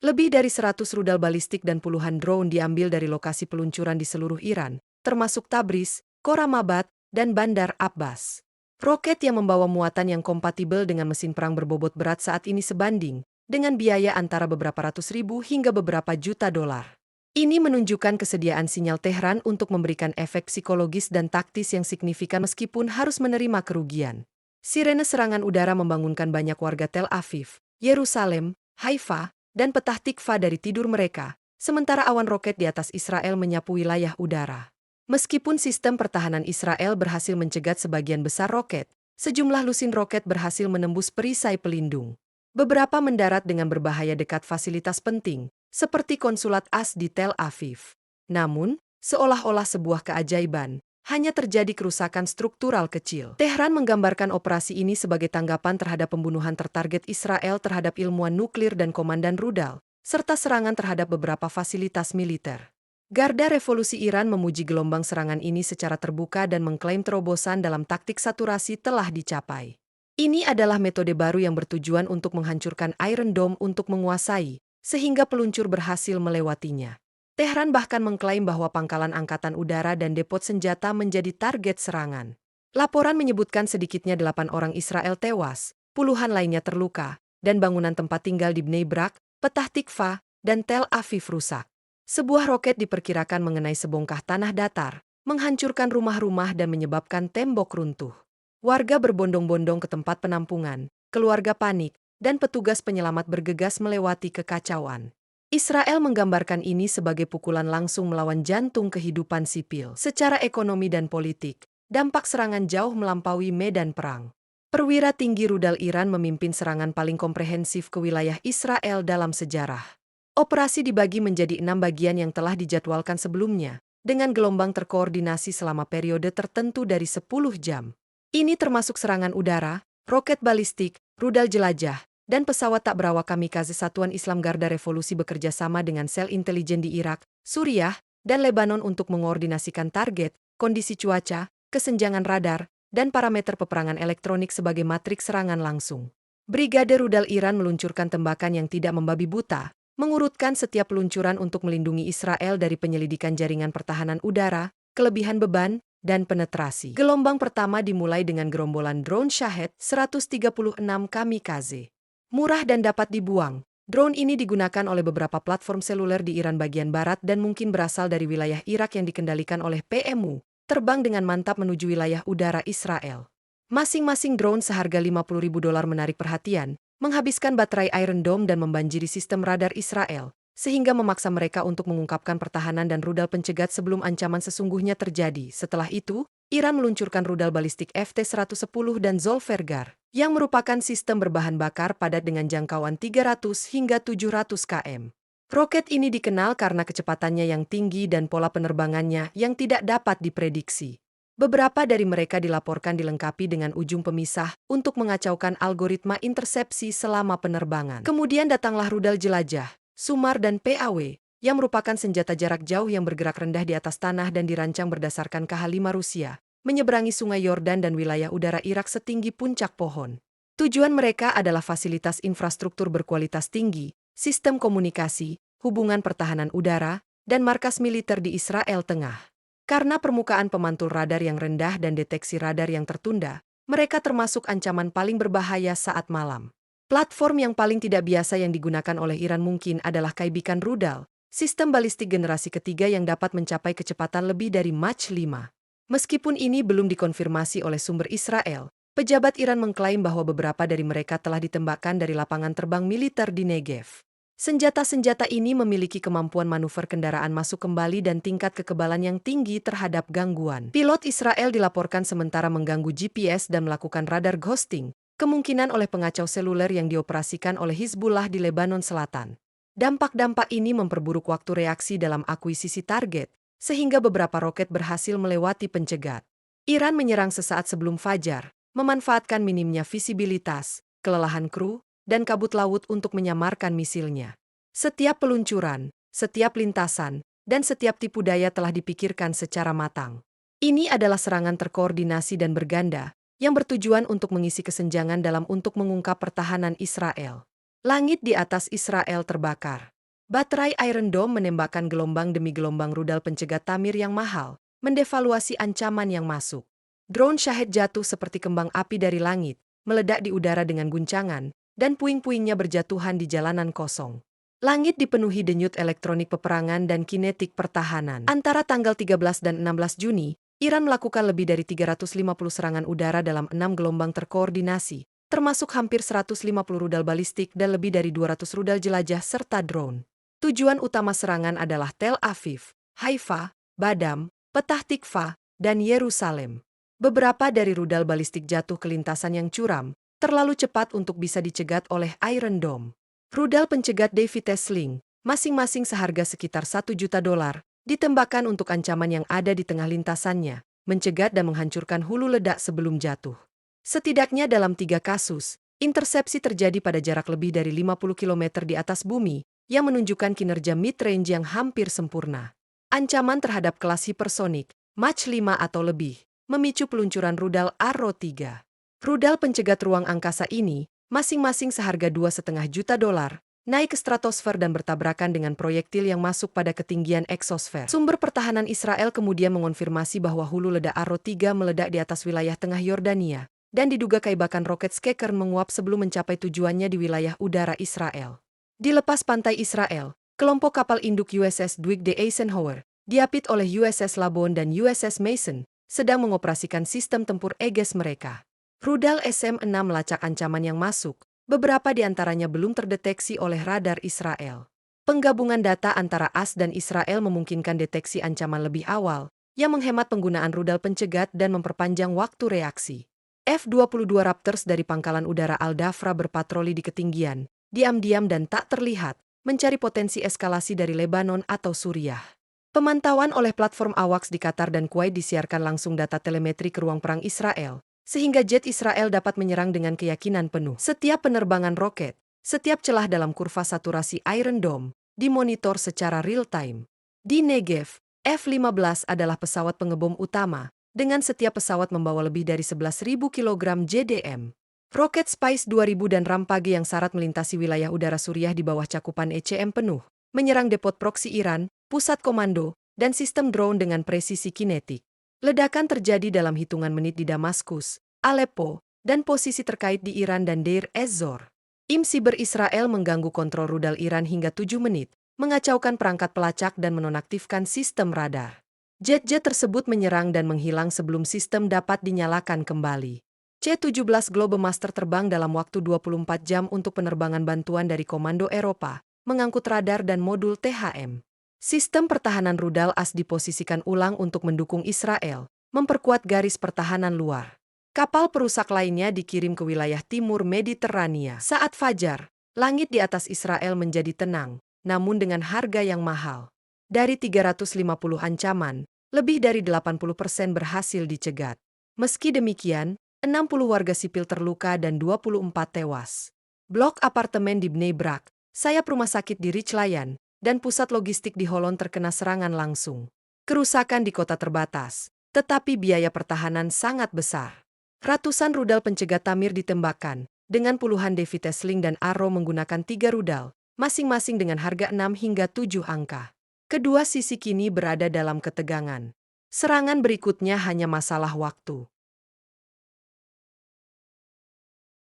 Lebih dari 100 rudal balistik dan puluhan drone diambil dari lokasi peluncuran di seluruh Iran, termasuk Tabriz, Khoramabad, dan Bandar Abbas. Roket yang membawa muatan yang kompatibel dengan mesin perang berbobot berat saat ini sebanding, dengan biaya antara beberapa ratus ribu hingga beberapa juta dolar. Ini menunjukkan kesediaan sinyal Tehran untuk memberikan efek psikologis dan taktis yang signifikan meskipun harus menerima kerugian. Sirene serangan udara membangunkan banyak warga Tel Aviv, Yerusalem, Haifa, dan Petah Tikva dari tidur mereka, sementara awan roket di atas Israel menyapu wilayah udara. Meskipun sistem pertahanan Israel berhasil mencegat sebagian besar roket, sejumlah lusin roket berhasil menembus perisai pelindung. Beberapa mendarat dengan berbahaya dekat fasilitas penting, seperti konsulat AS di Tel Aviv. Namun, seolah-olah sebuah keajaiban, hanya terjadi kerusakan struktural kecil. Tehran menggambarkan operasi ini sebagai tanggapan terhadap pembunuhan tertarget Israel terhadap ilmuwan nuklir dan komandan rudal, serta serangan terhadap beberapa fasilitas militer. Garda Revolusi Iran memuji gelombang serangan ini secara terbuka dan mengklaim terobosan dalam taktik saturasi telah dicapai. Ini adalah metode baru yang bertujuan untuk menghancurkan Iron Dome untuk menguasai, sehingga peluncur berhasil melewatinya. Tehran bahkan mengklaim bahwa pangkalan angkatan udara dan depot senjata menjadi target serangan. Laporan menyebutkan sedikitnya 8 orang Israel tewas, puluhan lainnya terluka, dan bangunan tempat tinggal di Bnei Brak, Petah Tikva, dan Tel Aviv rusak. Sebuah roket diperkirakan mengenai sebongkah tanah datar, menghancurkan rumah-rumah dan menyebabkan tembok runtuh. Warga berbondong-bondong ke tempat penampungan, keluarga panik, dan petugas penyelamat bergegas melewati kekacauan. Israel menggambarkan ini sebagai pukulan langsung melawan jantung kehidupan sipil. Secara ekonomi dan politik, dampak serangan jauh melampaui medan perang. Perwira tinggi rudal Iran memimpin serangan paling komprehensif ke wilayah Israel dalam sejarah. Operasi dibagi menjadi 6 bagian yang telah dijadwalkan sebelumnya, dengan gelombang terkoordinasi selama periode tertentu dari 10 jam. Ini termasuk serangan udara, roket balistik, rudal jelajah, dan pesawat tak berawak kamikaze. Satuan Islam Garda Revolusi bekerja sama dengan sel intelijen di Irak, Suriah, dan Lebanon untuk mengordinasikan target, kondisi cuaca, kesenjangan radar, dan parameter peperangan elektronik sebagai matriks serangan langsung. Brigade Rudal Iran meluncurkan tembakan yang tidak membabi buta, mengurutkan setiap peluncuran untuk melindungi Israel dari penyelidikan jaringan pertahanan udara, kelebihan beban, dan penetrasi. Gelombang pertama dimulai dengan gerombolan drone Shahed 136 kamikaze. Murah dan dapat dibuang, drone ini digunakan oleh beberapa platform seluler di Iran bagian barat dan mungkin berasal dari wilayah Irak yang dikendalikan oleh PMU, terbang dengan mantap menuju wilayah udara Israel. Masing-masing drone seharga $50.000 menarik perhatian, menghabiskan baterai Iron Dome dan membanjiri sistem radar Israel, sehingga memaksa mereka untuk mengungkapkan pertahanan dan rudal pencegat sebelum ancaman sesungguhnya terjadi. Setelah itu, Iran meluncurkan rudal balistik FT-110 dan Zolvergar, yang merupakan sistem berbahan bakar padat dengan jangkauan 300 hingga 700 km. Roket ini dikenal karena kecepatannya yang tinggi dan pola penerbangannya yang tidak dapat diprediksi. Beberapa dari mereka dilaporkan dilengkapi dengan ujung pemisah untuk mengacaukan algoritma intersepsi selama penerbangan. Kemudian datanglah rudal jelajah, SUMAR dan PAW, yang merupakan senjata jarak jauh yang bergerak rendah di atas tanah dan dirancang berdasarkan KH-5 Rusia, menyeberangi sungai Yordan dan wilayah udara Irak setinggi puncak pohon. Tujuan mereka adalah fasilitas infrastruktur berkualitas tinggi, sistem komunikasi, hubungan pertahanan udara, dan markas militer di Israel Tengah. Karena permukaan pemantul radar yang rendah dan deteksi radar yang tertunda, mereka termasuk ancaman paling berbahaya saat malam. Platform yang paling tidak biasa yang digunakan oleh Iran mungkin adalah Kaibikan Rudal, sistem balistik generasi ketiga yang dapat mencapai kecepatan lebih dari Mach 5. Meskipun ini belum dikonfirmasi oleh sumber Israel, pejabat Iran mengklaim bahwa beberapa dari mereka telah ditembakkan dari lapangan terbang militer di Negev. Senjata-senjata ini memiliki kemampuan manuver kendaraan masuk kembali dan tingkat kekebalan yang tinggi terhadap gangguan. Pilot Israel dilaporkan sementara mengganggu GPS dan melakukan radar ghosting, kemungkinan oleh pengacau seluler yang dioperasikan oleh Hizbullah di Lebanon Selatan. Dampak-dampak ini memperburuk waktu reaksi dalam akuisisi target, sehingga beberapa roket berhasil melewati pencegat. Iran menyerang sesaat sebelum fajar, memanfaatkan minimnya visibilitas, kelelahan kru, dan kabut laut untuk menyamarkan misilnya. Setiap peluncuran, setiap lintasan, dan setiap tipu daya telah dipikirkan secara matang. Ini adalah serangan terkoordinasi dan berganda, yang bertujuan untuk mengisi kesenjangan dalam untuk mengungkap pertahanan Israel. Langit di atas Israel terbakar. Baterai Iron Dome menembakkan gelombang demi gelombang rudal pencegat Tamir yang mahal, mendevaluasi ancaman yang masuk. Drone Shahed jatuh seperti kembang api dari langit, meledak di udara dengan guncangan, dan puing-puingnya berjatuhan di jalanan kosong. Langit dipenuhi denyut elektronik peperangan dan kinetik pertahanan. Antara tanggal 13 dan 16 Juni, Iran melakukan lebih dari 350 serangan udara dalam 6 gelombang terkoordinasi, termasuk hampir 150 rudal balistik dan lebih dari 200 rudal jelajah serta drone. Tujuan utama serangan adalah Tel Aviv, Haifa, Badam, Petah Tikva, dan Yerusalem. Beberapa dari rudal balistik jatuh ke lintasan yang curam, terlalu cepat untuk bisa dicegat oleh Iron Dome. Rudal pencegat Davites Sling, masing-masing seharga sekitar $1 juta, ditembakkan untuk ancaman yang ada di tengah lintasannya, mencegat dan menghancurkan hulu ledak sebelum jatuh. Setidaknya dalam 3 kasus, intersepsi terjadi pada jarak lebih dari 50 km di atas bumi, yang menunjukkan kinerja mid-range yang hampir sempurna. Ancaman terhadap kelas hipersonik, Mach 5 atau lebih, memicu peluncuran rudal Arrow 3. Rudal pencegat ruang angkasa ini, masing-masing seharga $2,5 juta, naik ke stratosfer dan bertabrakan dengan proyektil yang masuk pada ketinggian eksosfer. Sumber pertahanan Israel kemudian mengonfirmasi bahwa hulu ledak Arrow 3 meledak di atas wilayah tengah Yordania, dan diduga kaibakan roket Skakern menguap sebelum mencapai tujuannya di wilayah udara Israel. Di lepas pantai Israel, kelompok kapal induk USS Dwight D. Eisenhower, diapit oleh USS Labon dan USS Mason, sedang mengoperasikan sistem tempur Aegis mereka. Rudal SM-6 melacak ancaman yang masuk, beberapa di antaranya belum terdeteksi oleh radar Israel. Penggabungan data antara AS dan Israel memungkinkan deteksi ancaman lebih awal, yang menghemat penggunaan rudal pencegat dan memperpanjang waktu reaksi. F-22 Raptors dari Pangkalan Udara Al-Dafra berpatroli di ketinggian, diam-diam dan tak terlihat, mencari potensi eskalasi dari Lebanon atau Suriah. Pemantauan oleh platform AWACS di Qatar dan Kuwait disiarkan langsung data telemetri ke ruang perang Israel, sehingga jet Israel dapat menyerang dengan keyakinan penuh. Setiap penerbangan roket, setiap celah dalam kurva saturasi Iron Dome, dimonitor secara real-time. Di Negev, F-15 adalah pesawat pengebom utama, dengan setiap pesawat membawa lebih dari 11.000 kg JDM. Roket Spice 2000 dan Rampage yang syarat melintasi wilayah udara Suriah di bawah cakupan ECM penuh, menyerang depot proksi Iran, pusat komando, dan sistem drone dengan presisi kinetik. Ledakan terjadi dalam hitungan menit di Damaskus, Aleppo, dan posisi terkait di Iran dan Deir ez-Zor. Siber Israel mengganggu kontrol rudal Iran hingga 7 menit, mengacaukan perangkat pelacak dan menonaktifkan sistem radar. Jet-jet tersebut menyerang dan menghilang sebelum sistem dapat dinyalakan kembali. C-17 Globemaster terbang dalam waktu 24 jam untuk penerbangan bantuan dari Komando Eropa, mengangkut radar dan modul THM. Sistem pertahanan rudal AS diposisikan ulang untuk mendukung Israel, memperkuat garis pertahanan luar. Kapal perusak lainnya dikirim ke wilayah timur Mediterania. Saat fajar, langit di atas Israel menjadi tenang, namun dengan harga yang mahal. Dari 350 ancaman, lebih dari 80% berhasil dicegat. Meski demikian, 60 warga sipil terluka dan 24 tewas. Blok apartemen di Bnei Brak, sayap rumah sakit di Richlayan, dan pusat logistik di Holon terkena serangan langsung. Kerusakan di kota terbatas, tetapi biaya pertahanan sangat besar. Ratusan rudal pencegat Tamir ditembakkan, dengan puluhan Davites Sling dan Arrow menggunakan 3 rudal, masing-masing dengan harga 6 hingga 7 angka. Kedua sisi kini berada dalam ketegangan. Serangan berikutnya hanya masalah waktu.